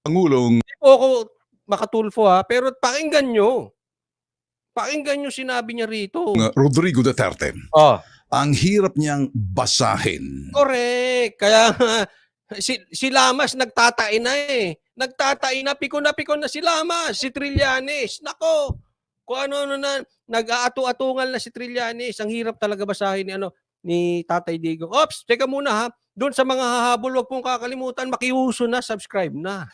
Pangulong Hindi po ako makatulfo pero pakinggan nyo. Pakinggan nyo sinabi niya rito. Rodrigo Duterte. Oh. Ang hirap niyang basahin. Correct. Kaya si Lamas nagtatain na Nagtatain na, pikon na si Lamas, si Trillanes. Nako, kung ano na, nag-aatu-atungal na si Trillanes. Ang hirap talaga basahin ni Tatay Digong. Ops, teka muna ha. Doon sa mga hahabol, wag pong kakalimutan, makiuso na, subscribe na.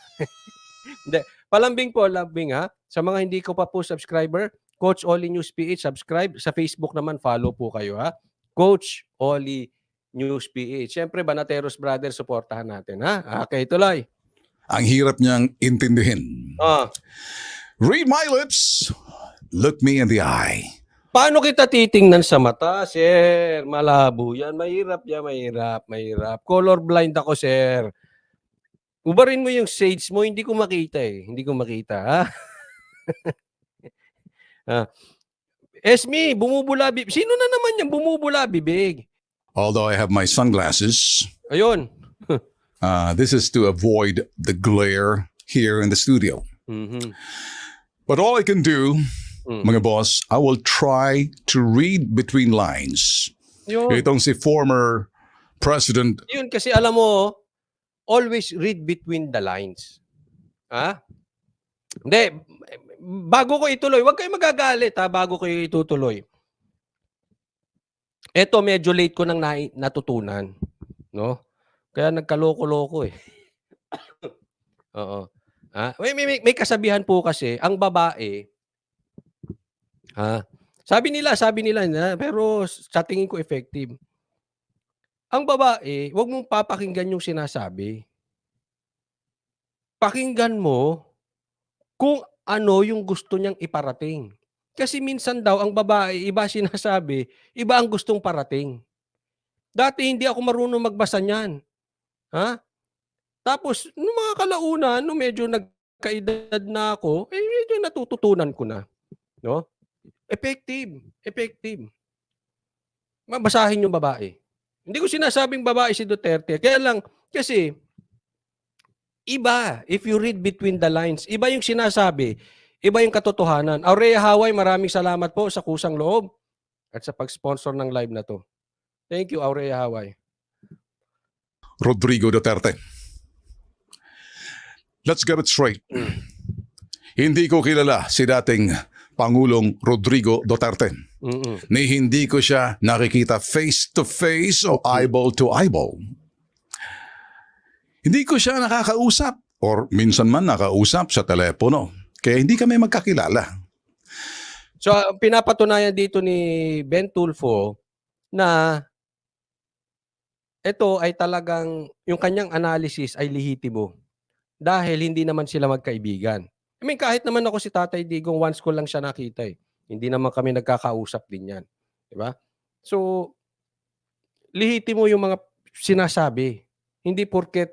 Hindi. Palambing po, lambing ha. Sa mga hindi ko pa po subscriber, Coach Oli News PH, subscribe. Sa Facebook naman, follow po kayo ha. Coach Oli News PH. Siyempre, Banateros Brothers, supportahan natin ha. Okay, tuloy. Ang hirap niyang intindihin. Read my lips, look me in the eye. Paano kita titingnan sa mata, sir? Malabo yan. Mahirap yan, mahirap. Colorblind ako, sir. Ubarin mo yung shades mo, hindi ko makita Hindi ko makita, ha? Esme, bumubula bibig. Sino na naman yung bumubula bibig? Although I have my sunglasses, Ayun. this is to avoid the glare here in the studio. But all I can do, mga boss, I will try to read between lines. Yun. Itong si former President. Yun, kasi alam mo, always read between the lines. Ha? Hindi, bago ko ituloy, huwag kayo magagalit bago ko itutuloy. Ito, medyo late ko nang natutunan. No? Kaya nagkaloko-loko Oo. May kasabihan po kasi, ang babae, sabi nila, pero sa tingin ko effective. Ang babae, huwag mong papakinggan yung sinasabi. Pakinggan mo kung ano yung gusto niyang iparating. Kasi minsan daw, ang babae, iba sinasabi, iba ang gustong parating. Dati hindi ako marunong magbasa niyan. Tapos, nung mga kalaunan, nung medyo nagkaedad na ako, medyo natututunan ko na. No? Effective. Mabasahin yung babae. Hindi ko sinasabing babae si Duterte. Kaya lang, kasi, iba, if you read between the lines, iba yung sinasabi, iba yung katotohanan. Aurea Haway, maraming salamat po sa kusang loob at sa pag-sponsor ng live na to. Thank you, Aurea Haway. Rodrigo Duterte. Let's get it straight. Hindi ko kilala si dating Pangulong Rodrigo Duterte. Ni hindi ko siya nakikita face to face o eyeball to eyeball. Hindi ko siya nakakausap or minsan man nakausap sa telepono. Kaya hindi kami magkakilala. So, pinapatunayan dito ni Ben Tulfo na ito ay talagang yung kanyang analysis ay lehitimo dahil hindi naman sila magkaibigan. I mean, kahit naman ako si Tatay Digong, once ko lang siya nakita Hindi naman kami nagkakausap din yan. Diba? So, lehitimo yung mga sinasabi. Hindi porket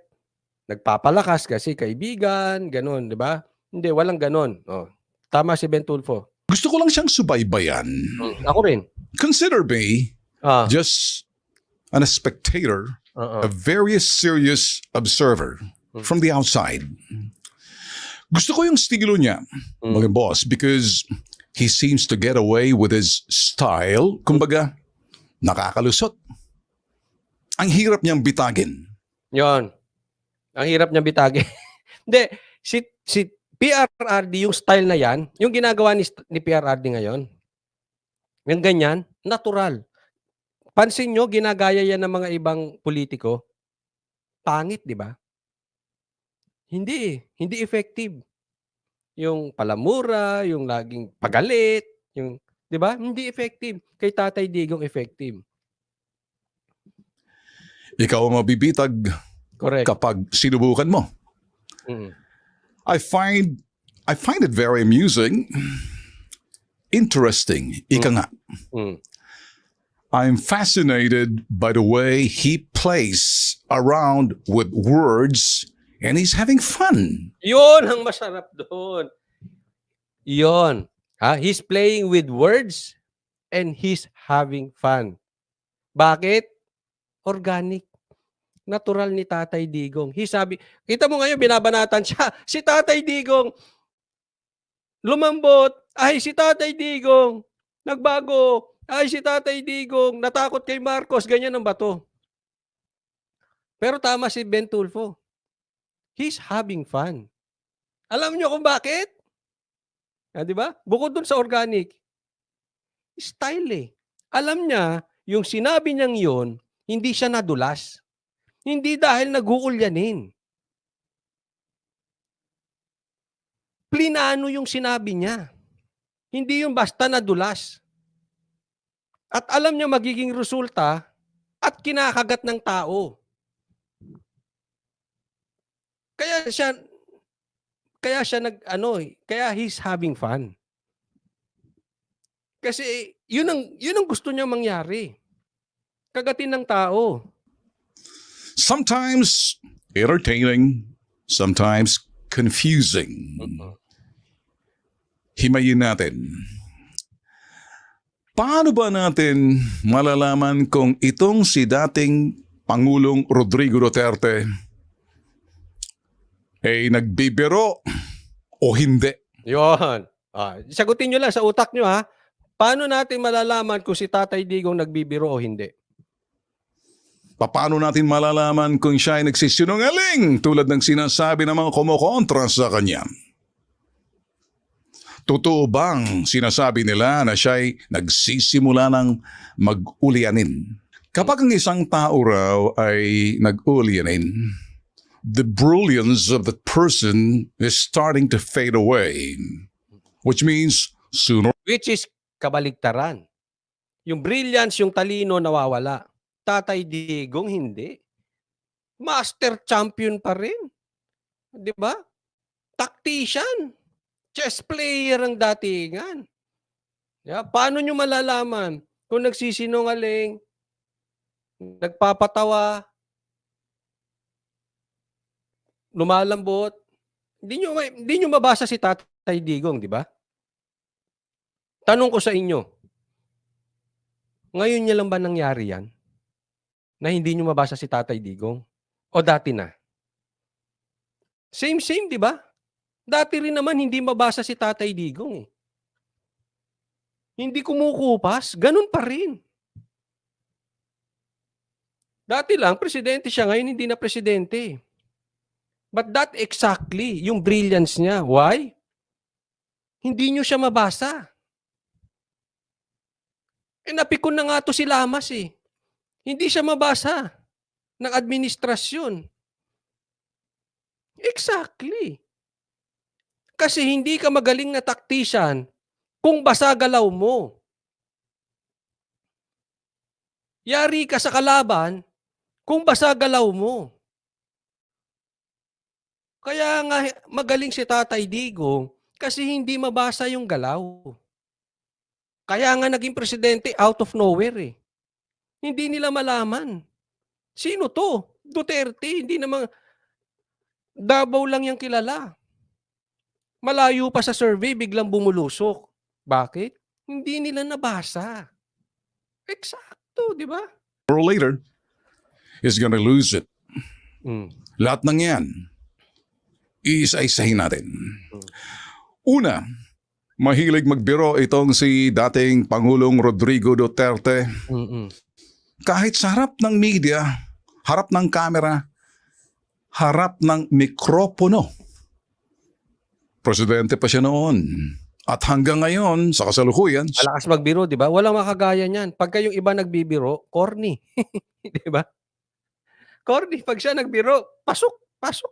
nagpapalakas kasi kaibigan, ganun, di ba? Hindi, walang ganun. Tama si Ben Tulfo. Gusto ko lang siyang subaybayan. Ako rin. Consider me just a spectator, a very serious observer from the outside. Gusto ko yung estilo niya, mga boss, because he seems to get away with his style. Kumbaga, nakakalusot. Ang hirap niyang bitagin. Yon. Ang hirap niyang bitagin. Hindi, si PRRD, yung style na yan, yung ginagawa ni PRRD ngayon, yung ganyan, natural. Pansin nyo, ginagaya yan ng mga ibang politiko. Pangit, di ba? Hindi effective. Yung palamura, yung laging pagalit, yung, di ba? Hindi effective. Kay Tatay Digong effective. Ikaw ang mabibitag. Correct. Kapag sinubukan mo. I find it very amusing, interesting. Ika nga. I'm fascinated by the way he plays around with words and he's having fun. Yun ang masarap doon. Yun. He's playing with words and he's having fun. Bakit? Organic. Natural ni Tatay Digong. Sabi, kita mo ngayon, binabanatan siya. Si Tatay Digong, lumambot. Ay, si Tatay Digong, nagbago. Ay, si Tatay Digong, natakot kay Marcos. Ganyan ang bato. Pero tama si Ben Tulfo. He's having fun. Alam nyo kung bakit? Di ba? Bukod dun sa organic, style eh. Alam niya, yung sinabi niyang yun, hindi siya nadulas. Hindi dahil nag-uulyanin. Plinano yung sinabi niya. Hindi yung basta nadulas. At alam niya magiging resulta at kinakagat ng tao. Kaya he's having fun. Kasi yun ang gusto niya mangyari. Kagatin ng tao. Sometimes entertaining, sometimes confusing. Himayin natin. Paano ba natin malalaman kung itong si dating Pangulong Rodrigo Duterte ay nagbibiro o hindi? Yun. Sagutin nyo lang sa utak nyo ha. Paano natin malalaman kung si Tatay Digong nagbibiro o hindi? Paano natin malalaman kung siya ay nagsisinungaling tulad ng sinasabi ng mga kumukontra sa kanya? Totoo bang sinasabi nila na siya ay nagsisimula ng mag-ulyanin? Kapag ang isang tao raw ay nag-ulyanin, the brilliance of the person is starting to fade away. Which means sooner. Which is kabaligtaran. Yung brilliance, yung talino nawawala. Tatay Digong hindi. Master champion pa rin. 'Di ba? Tactician. Chess player ang datingan. Paano nyo malalaman kung nagsisinungaling, nagpapatawa, lumalambot? Hindi nyo mabasa si Tatay Digong, di ba? Tanong ko sa inyo, ngayon niya lang ba nangyari yan? Na hindi nyo mabasa si Tatay Digong? O dati na? Same, di ba? Dati rin naman hindi mabasa si Tatay Digong eh. Hindi kumukupas, ganun pa rin. Dati lang, presidente siya, ngayon hindi na presidente. But that exactly, yung brilliance niya. Why? Hindi nyo siya mabasa. Napikon na nga to si Lamas eh. Hindi siya mabasa ng administrasyon. Exactly. Kasi hindi ka magaling na tactician kung basa galaw mo. Yari ka sa kalaban kung basa galaw mo. Kaya nga magaling si Tatay Digong kasi hindi mabasa yung galaw. Kaya nga naging presidente out of nowhere eh. Hindi nila malaman. Sino to? Duterte. Hindi naman, Davao lang yung kilala. Malayo pa sa survey, biglang bumulusok. Bakit? Hindi nila nabasa. Eksakto, di ba? Or later, is gonna lose it. Lahat ng yan, iisa-isahin natin. Una, mahilig magbiro itong si dating Pangulong Rodrigo Duterte. Kahit sa harap ng media, harap ng kamera, harap ng mikropono. Presidente pa siya noon. At hanggang ngayon, sa kasalukuyan, malakas magbiro, di ba? Walang makagaya niyan. Pagka yung iba nagbibiro, corny. Di ba? Corny. Pag siya nagbiro, pasok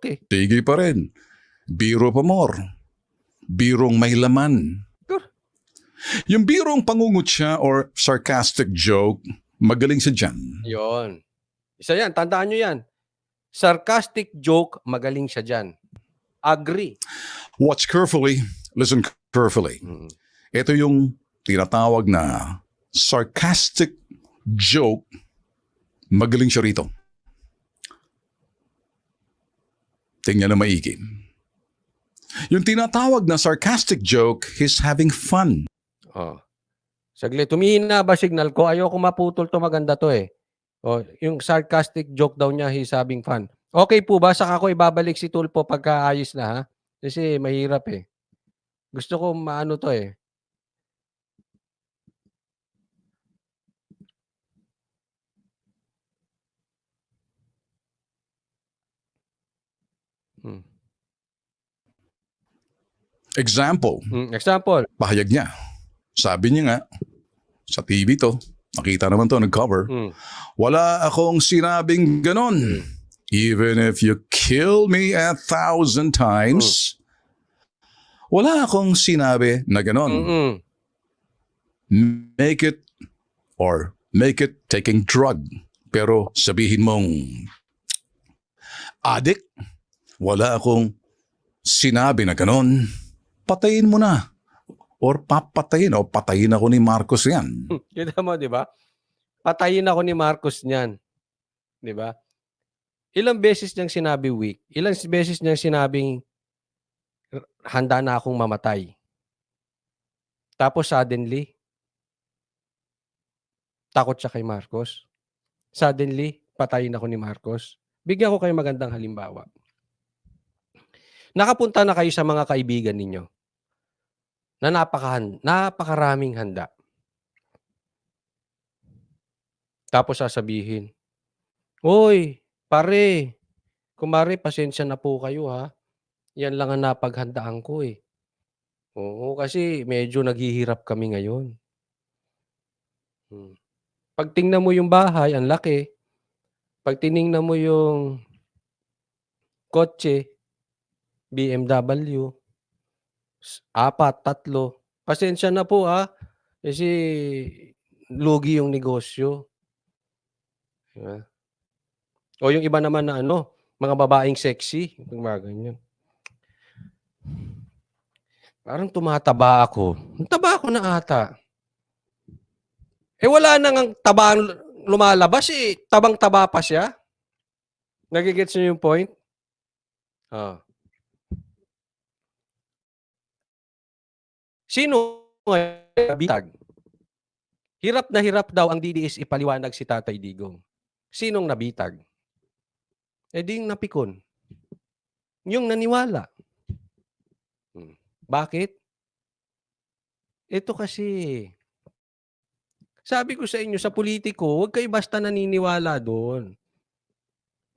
eh. sige pa rin. Biro pa more. Birong may laman. Yung birong pangungutya or sarcastic joke, magaling siya dyan. Yun. Isa yan. Tandaan nyo yan. Sarcastic joke, magaling siya dyan. Agree. Watch carefully, listen carefully. Ito yung tinatawag na sarcastic joke, magaling siya rito. Tingnan na maigi. Yung tinatawag na sarcastic joke, he's having fun. Saglit, tumihina ba signal ko? Ayoko maputol to, maganda to eh. Oh, yung sarcastic joke daw niya, he's having fun. Okay po ba? Saka ko ibabalik si Tulfo pagka ayos na, ha? Kasi mahirap eh. Gusto ko maano to eh. Hmm. Example, Example. pahayag niya. Sabi niya nga, sa TV to, nakita naman to, nag-cover, wala akong sinabing ganon. Even if you kill me 1,000 times, wala akong sinabi na ganon. Make it taking drug. Pero sabihin mong addict, wala akong sinabi na ganon. Patayin mo na. Or papatayin o patayin ako ni Marcos yan. Kita mo, di ba? Patayin ako ni Marcos niyan. Di ba? Ilang beses niyang sinabi weak. Ilang beses niyang sinabing handa na akong mamatay. Tapos suddenly, takot siya kay Marcos. Suddenly, patayin ako ni Marcos. Bigyan ko kayo magandang halimbawa. Nakapunta na kayo sa mga kaibigan ninyo na napakaraming handa. Tapos sasabihin, "Hoy, pare, kumare, pasensya na po kayo ha. Yan lang ang napaghandaan ko eh. Oo, kasi medyo naghihirap kami ngayon." Pag tingnan mo yung bahay, ang laki. Pag tiningnan mo yung kotse, BMW, 4, 3. Pasensya na po kasi lugi yung negosyo. Diba? O yung iba naman na mga babaeng sexy, mga ganyan. Parang tumataba ako. Taba ako na ata. Wala nang taba lumalabas eh. Tabang-taba pa siya. Nagigets niyo yung point? Sino nabitag? Hirap na hirap daw ang DDS ipaliwanag si Tatay Digong. Sinong nabitag? Di yung napikon. Yung naniwala. Bakit? Ito kasi, sabi ko sa inyo, sa politiko, huwag kayo basta naniniwala doon.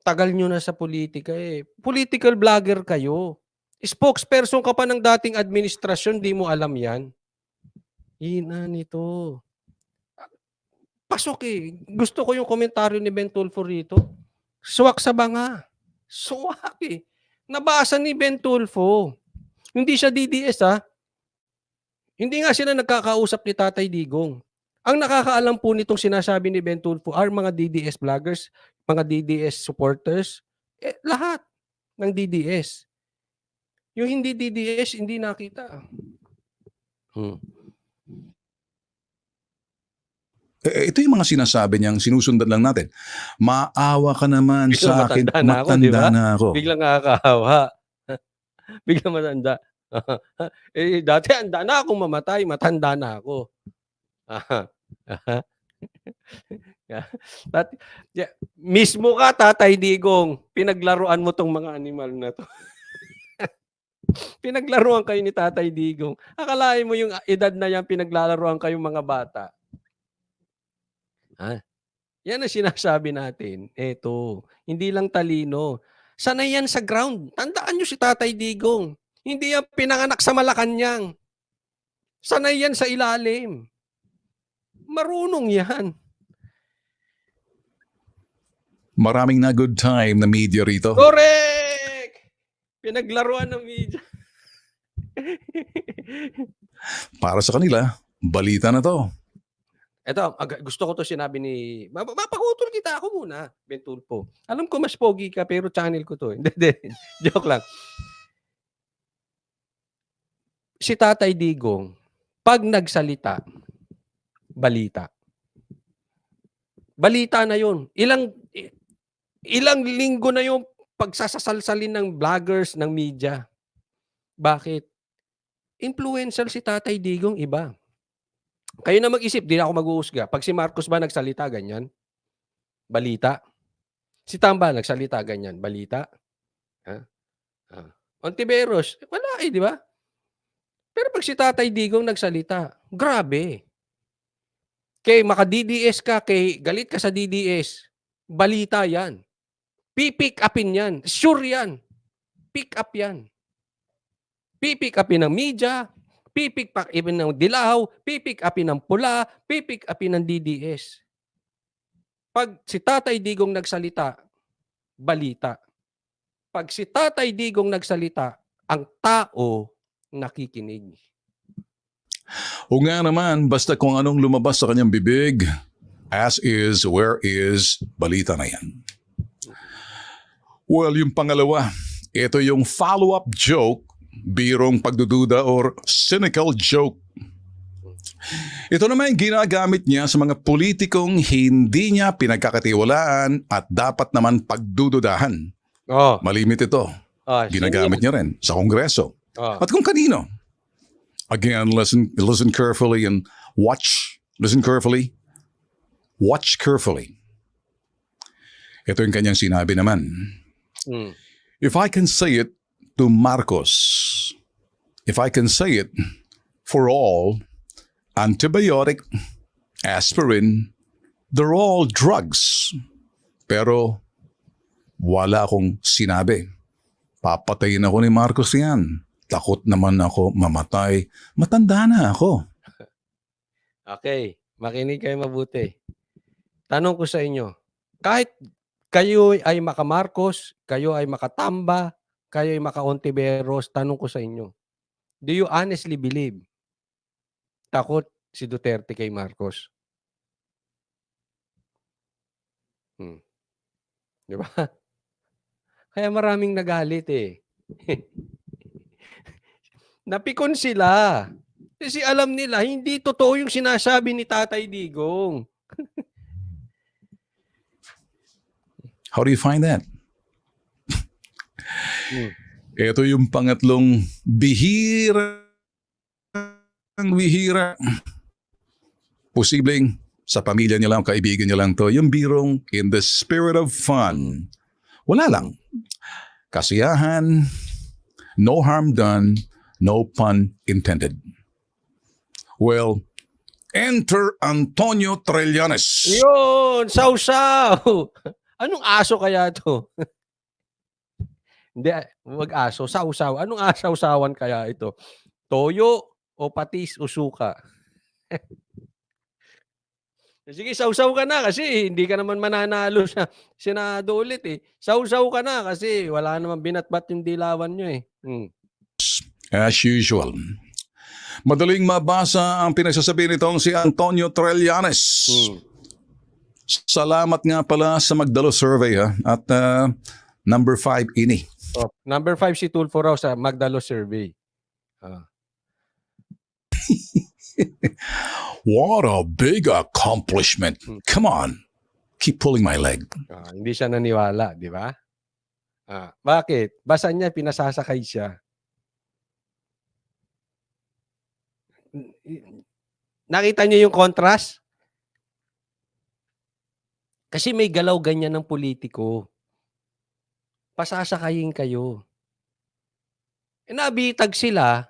Tagal nyo na sa politika eh. Political vlogger kayo. Spokesperson ka pa ng dating administrasyon, di mo alam yan. Ina nito. Pasok eh. Gusto ko yung komentaryo ni Ben Tulfo rito. Suwak sa banga. Suwak eh. Nabasa ni Ben Tulfo. Hindi siya DDS Hindi nga sila nagkakausap ni Tatay Digong. Ang nakakaalam po nitong sinasabi ni Ben Tulfo are mga DDS vloggers, mga DDS supporters, lahat ng DDS. Yung hindi DDS, hindi nakita. Ito yung mga sinasabi niyang sinusundan lang natin. Maawa ka naman sa akin, matanda na ako. Biglang nakakahawa. Biglang matanda. Dati handa na akong mamatay, matanda na ako. Mismo ka, Tatay Digong, pinaglaruan mo tong mga animal na to. Pinaglaruan kayo ni Tatay Digong. Akalain mo yung edad na yan, pinaglalaruan kayong mga bata. Yan ang sinasabi natin. Eto, hindi lang talino. Sanay yan sa ground. Tandaan nyo si Tatay Digong. Hindi yan pinanganak sa Malacanang. Sanay yan sa ilalim. Marunong yan. Maraming na good time na media rito. Correct! Pinaglaruan ng media. Para sa kanila, balita na to. Ito, gusto ko to sinabi ni... Mapagutol kita ako muna, Ben Tulfo. Alam ko mas pogi ka, pero channel ko to. Hindi. Joke lang. Si Tatay Digong, pag nagsalita, balita. Balita na yun. Ilang linggo na yung pagsasasalsalin ng vloggers, ng media. Bakit? Influential si Tatay Digong, iba. Kayo na mag-isip, di na ako mag-uusga. Pag si Marcos ba nagsalita, ganyan? Balita. Si Tamba nagsalita ganyan, balita. Ha? Ontiveros, wala di ba? Pero pag si Tatay Digong nagsalita, grabe. Kay maka-DDS ka, kay galit ka sa DDS, balita yan. Pipick upin yan. Sure yan. Pick up yan. Pipick upin ng media, pipick upin ng Dilaw, pipick upin ng Pula, pipick upin ng DDS. Pag si Tatay Digong nagsalita, balita. Pag si Tatay Digong nagsalita, ang tao nakikinig. O nga naman, basta kung anong lumabas sa kanyang bibig, as is, where is, balita na yan. Well, yung pangalawa, ito yung follow-up joke, birong pagdududa or cynical joke. Ito naman yung ginagamit niya sa mga politikong hindi niya pinagkakatiwalaan at dapat naman pagdududahan. Malimit ito. Ginagamit niya rin sa Kongreso. At kung kanino. Again, listen carefully and watch. Listen carefully. Watch carefully. Ito yung kanyang sinabi naman. If I can say it to Marcos, if I can say it for all, antibiotic, aspirin, they're all drugs. Pero wala akong sinabi. Papatayin ako ni Marcos yan. Takot naman ako mamatay. Matanda na ako. Okay, makinig kayo mabuti. Tanong ko sa inyo, kahit kayo ay maka-Marcos, kayo ay maka-Tamba, kayo ay maka-Ontiveros, tanong ko sa inyo, do you honestly believe takot si Duterte kay Marcos? Di ba? Kaya maraming nagalit eh. Napikon sila. Kasi alam nila, hindi totoo yung sinasabi ni Tatay Digong. How do you find that? Ito yung pangatlong bihira. Posibleng sa pamilya niya lang, kaibigan niya lang to. Yung birong in the spirit of fun. Wala lang. Kasiyahan, no harm done, no pun intended. Well, enter Antonio Trillanes. Yun, sausaw. Anong aso kaya to? Hindi, wag aso, sausaw. Anong asaw-sawan kaya ito? Toyo o patis o suka? Sige, sausaw ka na kasi hindi ka naman mananalo sa Senado ulit eh. Sausaw ka na kasi wala naman binatbat yung dilawan nyo eh. As usual. Madaling mabasa ang pinagsasabi nitong si Antonio Trillanes. Salamat nga pala sa Magdalo survey ha. At number 5 ini. Number 5 si Tulfo raw sa Magdalo survey. What a big accomplishment. Come on. Keep pulling my leg. Hindi siya naniwala, di ba? Bakit? Basa niya, pinasasakay siya. Nakita niyo yung contrast? Kasi may galaw ganyan ng politiko. Pasasakayin kayo. Nabitag sila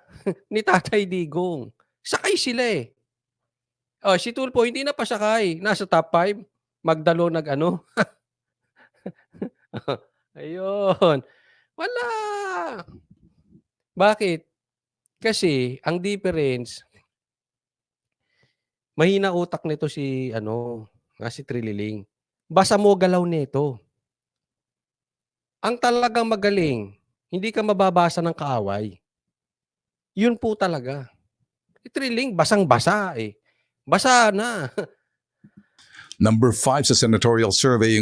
ni Tatay Digong. Sakay sila eh. Si Tulfo hindi na pasakay. Nasa top 5. Magdalo nag-ano. Ayun. Wala. Bakit? Kasi ang difference, mahina utak nito si Trililing. Basa mo galaw nito. Ang talagang magaling, hindi ka mababasa ng kaaway. Yun po talaga. Si Trililing, basang-basa eh. Basa na. Number 5 sa senatorial survey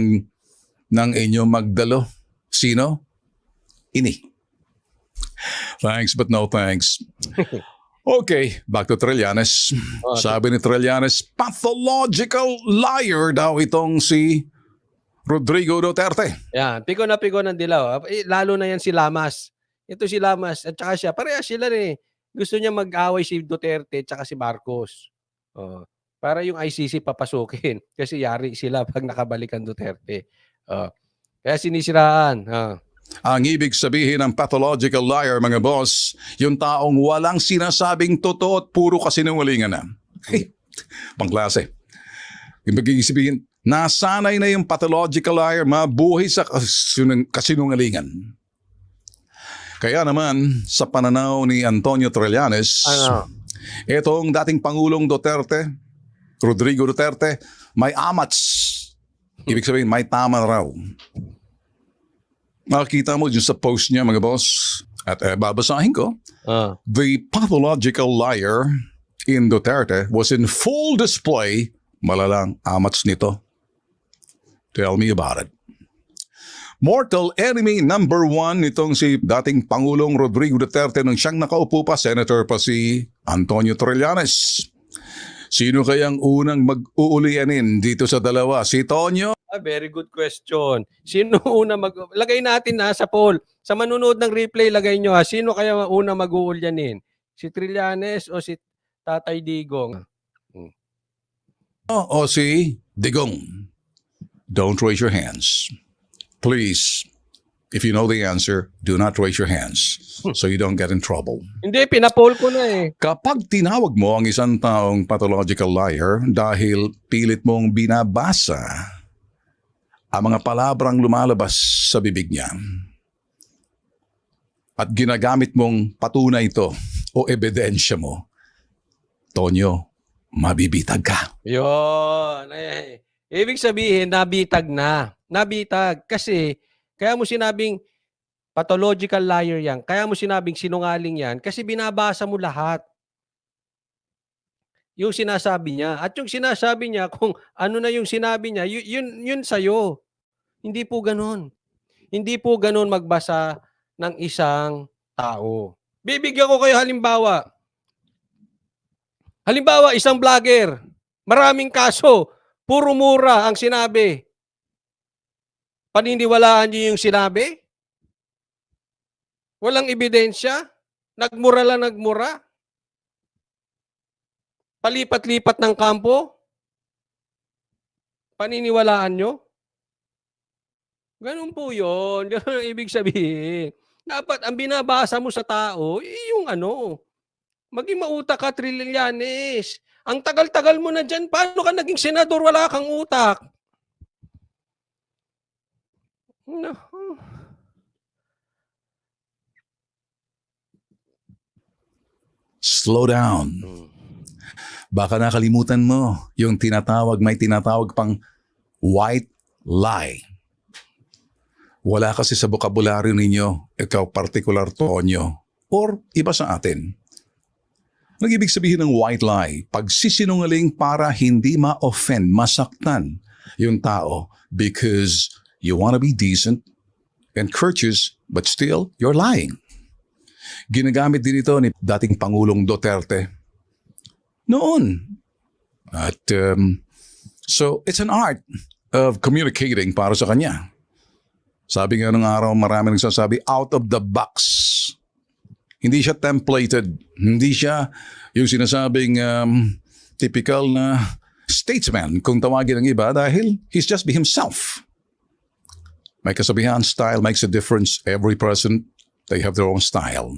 ng inyo Magdalo. Sino? Ini. Thanks but no thanks. Okay, back to Trillanes. Sabi ni Trillanes, pathological liar daw itong si Rodrigo Duterte. Yan, piko na ng Dilaw. Lalo na yan si Lamas. Ito si Lamas at saka siya. Parehas sila rin. Gusto niya mag-away si Duterte at saka si Marcos. Para yung ICC papasukin. Kasi yari sila pag nakabalikan Duterte. Kaya sinisiraan. Ang ibig sabihin ng pathological liar, mga boss, yung taong walang sinasabing totoo at puro kasinungalingan na. Pangklase. Yung magiging sabihin, nasanay na yung pathological liar mabuhay sa kasinungalingan. Kaya naman, sa pananaw ni Antonio Trillanes, itong dating Pangulong Duterte, Rodrigo Duterte, may amats. Ibig sabihin, may tama raw. Makikita mo dyan sa post niya, mga boss, at babasahin ko, the pathological liar in Duterte was in full display. Malalang amats nito. Tell me about it. Mortal enemy number 1 nitong si dating Pangulong Rodrigo Duterte nung siyang nakaupo pa, Senator pa si Antonio Trillanes. Sino kayang unang mag-uulianin dito sa dalawa? Si Tonyo? Very good question. Sino una lagay natin sa poll. Sa manunood ng replay, lagay nyo sino kaya una mag-uulyanin? Si Trillanes o si Tatay Digong? O si Digong? Don't raise your hands. Please, if you know the answer, do not raise your hands so you don't get in trouble. Hindi, pinapol ko na Kapag tinawag mo ang isang taong pathological liar dahil pilit mong binabasa ang mga palabrang lumalabas sa bibig niya at ginagamit mong patunay ito o ebidensya mo, Tonyo, mabibitag ka. Yun. Ibig sabihin, nabitag na. Nabitag. Kasi, kaya mo sinabing pathological liar yan. Kaya mo sinabing sinungaling yan. Kasi binabasa mo lahat. Yung sinasabi niya. At yung sinasabi niya, kung ano na yung sinabi niya, yun sa'yo. Hindi po ganun. Hindi po ganun magbasa ng isang tao. Bibigyan ko kayo halimbawa. Halimbawa, isang vlogger. Maraming kaso. Puro mura ang sinabi. Paniniwalaan niyo yung sinabi? Walang ebidensya? Nagmura lang nagmura? Palipat-lipat ng kampo? Paniniwalaan nyo? Ganun po yun. Ganun ang ibig sabihin. Dapat ang binabasa mo sa tao, yung maging mautak ka, Trillanes. Ang tagal-tagal mo na dyan, paano ka naging senador, wala kang utak? No. Slow down. Baka nakalimutan mo yung may tinatawag pang white lie. Wala kasi sa bokabularyo ninyo, ikaw particular Tonyo, or iba sa atin. Nag-ibig sabihin ng white lie, pagsisinungaling para hindi ma-offend, masaktan yung tao because you want to be decent and courteous but still you're lying. Ginagamit din ito ni dating Pangulong Duterte noon. At so it's an art of communicating para sa kanya. Sabi nga nung araw, marami nagsasabi, out of the box. Hindi siya templated. Hindi siya yung sinasabing typical na statesman kung tawagin ng iba dahil he's just be himself. May kasabihan, style makes a difference. Every person, they have their own style.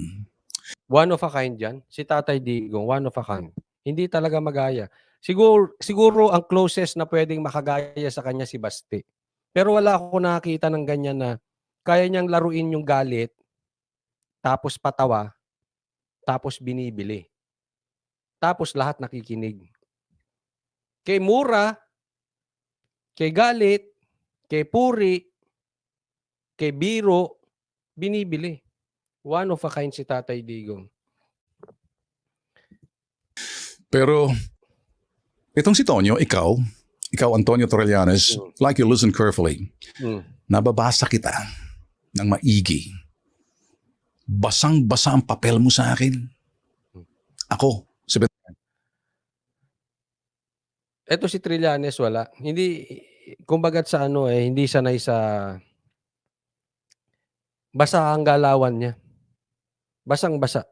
One of a kind yan. Si Tatay Digong, one of a kind. Hindi talaga magaya. Siguro ang closest na pwedeng makagaya sa kanya si Basti. Pero wala ako nakakita ng ganyan na kaya niyang laruin yung galit, tapos patawa, tapos binibili. Tapos lahat nakikinig. Kay mura, kay galit, kay puri, kay biro, binibili. One of a kind si Tatay Digong. Pero itong si Tonyo, ikaw Antonio Trillanes, like you listen carefully, nababasa kita ng maigi. Basang-basa ang papel mo sa akin. Ako, Ito si Trillanes wala. Hindi, kumbagat sa hindi sanay sa basa ang galawan niya. Basang-basa.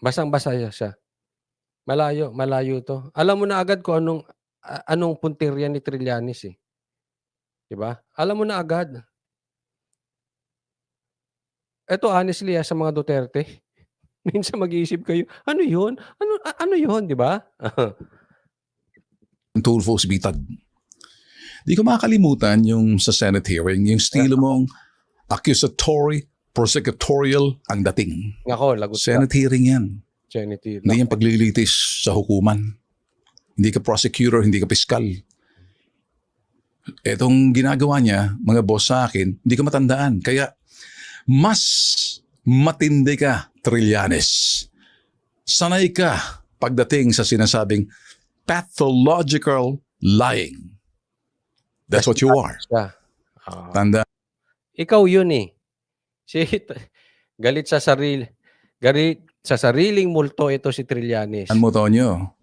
Basang-basa siya. Malayo to. Alam mo na agad kung anong puntirya ni Trillanes eh. 'Di ba? Alam mo na agad. Eto honestly sa mga Duterte, minsan mag-iisip kayo, ano 'yun? Ano 'yun, 'di ba? Tulfo bitag. Di ko makakalimutan yung sa Senate hearing, yung estilo mong accusatory, prosecutorial ang dating. Nako, lagot ka. Senate hearing yan. Senate. Hindi yung paglilitis sa hukuman. Hindi ka prosecutor, hindi ka piskal. Etong ginagawa niya, mga boss sa akin, hindi ka matandaan. Kaya mas matindi ka, Trillanes. Sanay ka pagdating sa sinasabing pathological lying. That's what you are. Tanda. Ikaw yun eh. Galit sa sariling multo ito si Trillanes. Ano mo, Tonyo?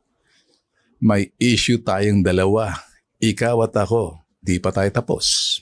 May issue tayong dalawa. Ikaw at ako. Di pa tayo tapos.